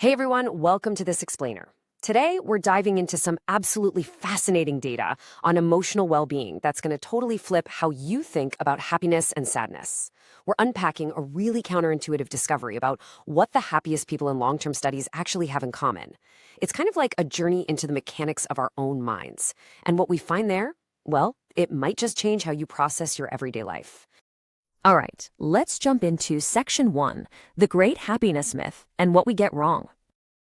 Hey everyone, welcome to This Explainer. Today, we're diving into some absolutely fascinating data on emotional well-being that's going to totally flip how you think about happiness and sadness. We're unpacking a really counterintuitive discovery about what the happiest people in long-term studies actually have in common. It's kind of like a journey into the mechanics of our own minds. And what we find there, well, it might just change how you process your everyday life. All right, let's jump into Section 1, the Great Happiness Myth and what we get wrong.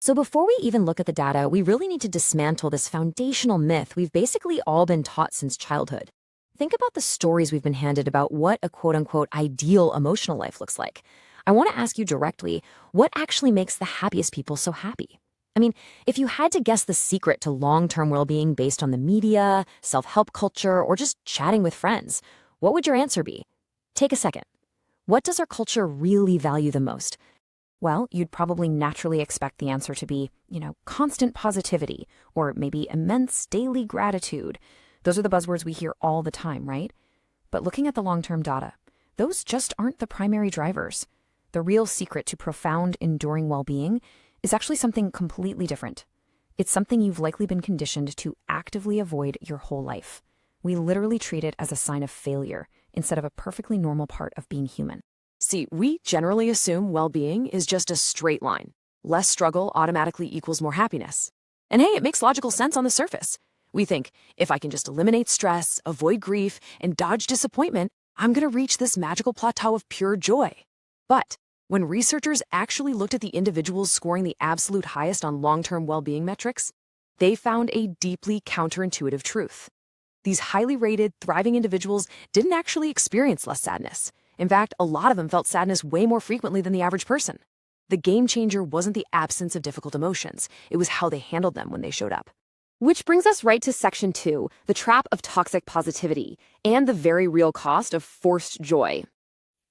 So before we even look at the data, we really need to dismantle this foundational myth we've basically all been taught since childhood. Think about the stories we've been handed about what a quote-unquote ideal emotional life looks like. I want to ask you directly, what actually makes the happiest people so happy? I mean, if you had to guess the secret to long-term well-being based on the media, self-help culture, or just chatting with friends, what would your answer be? Take a second. What does our culture really value the most? Well, you'd probably naturally expect the answer to be, constant positivity, or maybe immense daily gratitude. Those are the buzzwords we hear all the time, right? But looking at the long-term data, those just aren't the primary drivers. The real secret to profound, enduring well-being is actually something completely different. It's something you've likely been conditioned to actively avoid your whole life. We literally treat it as a sign of failure instead of a perfectly normal part of being human. See, we generally assume well-being is just a straight line. Less struggle automatically equals more happiness. And hey, it makes logical sense on the surface. We think, if I can just eliminate stress, avoid grief, and dodge disappointment, I'm going to reach this magical plateau of pure joy. But when researchers actually looked at the individuals scoring the absolute highest on long-term well-being metrics, they found a deeply counterintuitive truth. These highly rated, thriving individuals didn't actually experience less sadness. In fact, a lot of them felt sadness way more frequently than the average person. The game changer wasn't the absence of difficult emotions. It was how they handled them when they showed up. Which brings us right to Section 2, the trap of toxic positivity, and the very real cost of forced joy.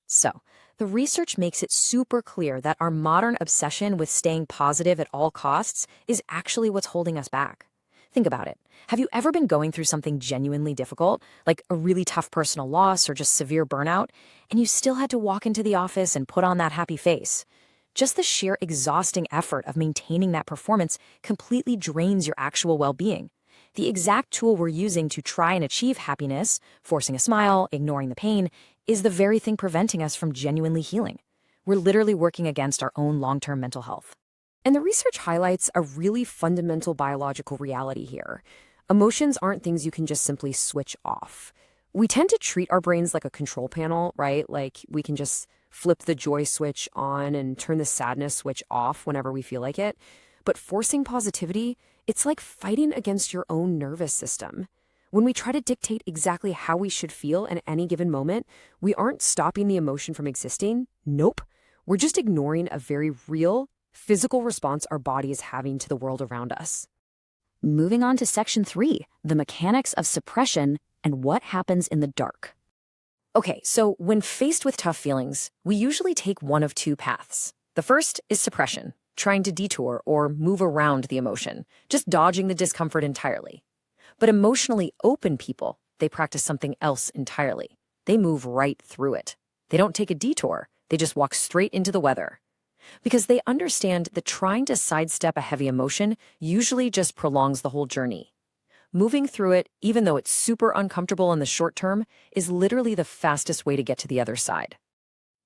So, the research makes it super clear that our modern obsession with staying positive at all costs is actually what's holding us back. Think about it. Have you ever been going through something genuinely difficult, like a really tough personal loss or just severe burnout, and you still had to walk into the office and put on that happy face? Just the sheer exhausting effort of maintaining that performance completely drains your actual well-being. The exact tool we're using to try and achieve happiness, forcing a smile, ignoring the pain, is the very thing preventing us from genuinely healing. We're literally working against our own long-term mental health. And the research highlights a really fundamental biological reality here. Emotions aren't things you can just simply switch off. We tend to treat our brains like a control panel, right? Like we can just flip the joy switch on and turn the sadness switch off whenever we feel like it. But forcing positivity, it's like fighting against your own nervous system. When we try to dictate exactly how we should feel at any given moment, we aren't stopping the emotion from existing. Nope. We're just ignoring a very real, physical response our body is having to the world around us. Moving on to Section 3, the mechanics of suppression and what happens in the dark. Okay, so when faced with tough feelings, we usually take one of two paths. The first is suppression, trying to detour or move around the emotion, just dodging the discomfort entirely. But emotionally open people, they practice something else entirely. They move right through it. They don't take a detour, they just walk straight into the weather. Because they understand that trying to sidestep a heavy emotion usually just prolongs the whole journey. Moving through it, even though it's super uncomfortable in the short term, is literally the fastest way to get to the other side.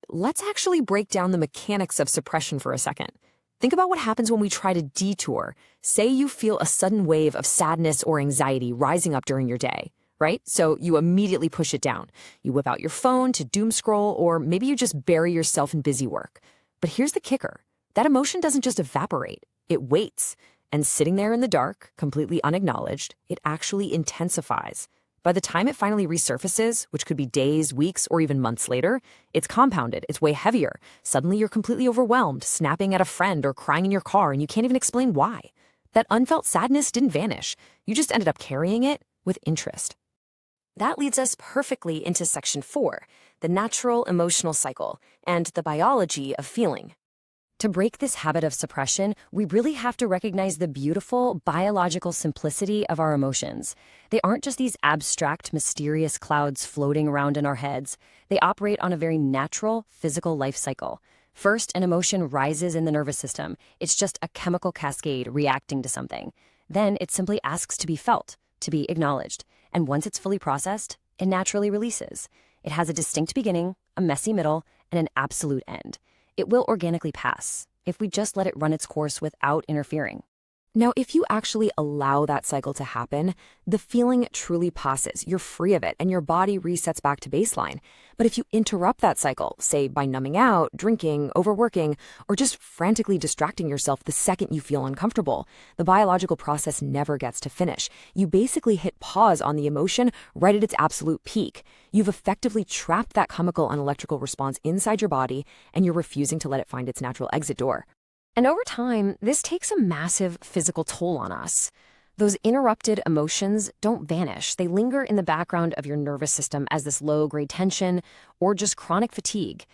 Let's actually break down the mechanics of suppression for a second. Think about what happens when we try to detour. Say you feel a sudden wave of sadness or anxiety rising up during your day, right? So you immediately push it down. You whip out your phone to doom scroll, or maybe you just bury yourself in busy work. But here's the kicker. That emotion doesn't just evaporate. It waits. And sitting there in the dark, completely unacknowledged, it actually intensifies. By the time it finally resurfaces, which could be days, weeks, or even months later, it's compounded, it's way heavier. Suddenly you're completely overwhelmed, snapping at a friend or crying in your car, and you can't even explain why. That unfelt sadness didn't vanish. You just ended up carrying it with interest. That leads us perfectly into Section 4, the natural emotional cycle and the biology of feeling. To break this habit of suppression, we really have to recognize the beautiful biological simplicity of our emotions. They aren't just these abstract, mysterious clouds floating around in our heads. They operate on a very natural, physical life cycle. First, an emotion rises in the nervous system. It's just a chemical cascade reacting to something. Then it simply asks to be felt, to be acknowledged. And once it's fully processed, it naturally releases. It has a distinct beginning, a messy middle, and an absolute end. It will organically pass if we just let it run its course without interfering. Now, if you actually allow that cycle to happen, the feeling truly passes. You're free of it, and your body resets back to baseline. But if you interrupt that cycle, say by numbing out, drinking, overworking, or just frantically distracting yourself the second you feel uncomfortable, the biological process never gets to finish. You basically hit pause on the emotion right at its absolute peak. You've effectively trapped that chemical and electrical response inside your body, and you're refusing to let it find its natural exit door. And over time, this takes a massive physical toll on us. Those interrupted emotions don't vanish. They linger in the background of your nervous system as this low-grade tension or just chronic fatigue.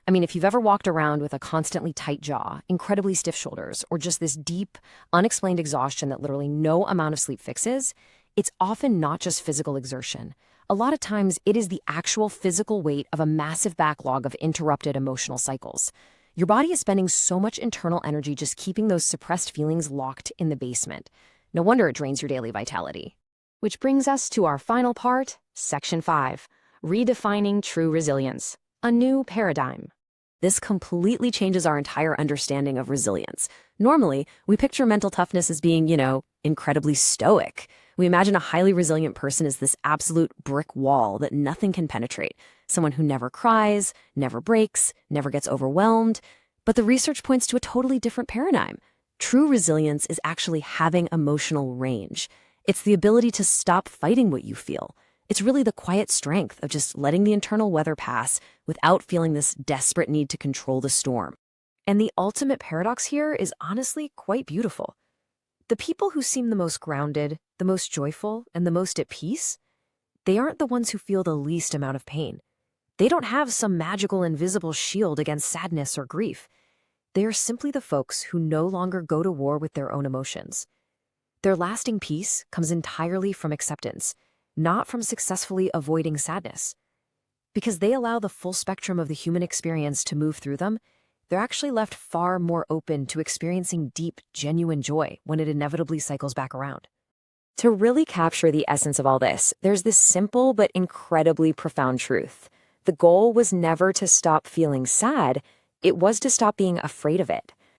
I mean, if you've ever walked around with a constantly tight jaw, incredibly stiff shoulders, or just this deep, unexplained exhaustion that literally no amount of sleep fixes, it's often not just physical exertion. A lot of times, it is the actual physical weight of a massive backlog of interrupted emotional cycles. Your body is spending so much internal energy just keeping those suppressed feelings locked in the basement. No wonder it drains your daily vitality. Which brings us to our final part, Section 5, Redefining True Resilience, a New Paradigm. This completely changes our entire understanding of resilience. Normally, we picture mental toughness as being, incredibly stoic. We imagine a highly resilient person as this absolute brick wall that nothing can penetrate. Someone who never cries, never breaks, never gets overwhelmed. But the research points to a totally different paradigm. True resilience is actually having emotional range. It's the ability to stop fighting what you feel. It's really the quiet strength of just letting the internal weather pass without feeling this desperate need to control the storm. And the ultimate paradox here is honestly quite beautiful. The people who seem the most grounded, the most joyful, and the most at peace, they aren't the ones who feel the least amount of pain. They don't have some magical invisible shield against sadness or grief. They are simply the folks who no longer go to war with their own emotions. Their lasting peace comes entirely from acceptance, not from successfully avoiding sadness. Because they allow the full spectrum of the human experience to move through them, they're actually left far more open to experiencing deep, genuine joy when it inevitably cycles back around. To really capture the essence of all this, there's this simple but incredibly profound truth. The goal was never to stop feeling sad, it was to stop being afraid of it.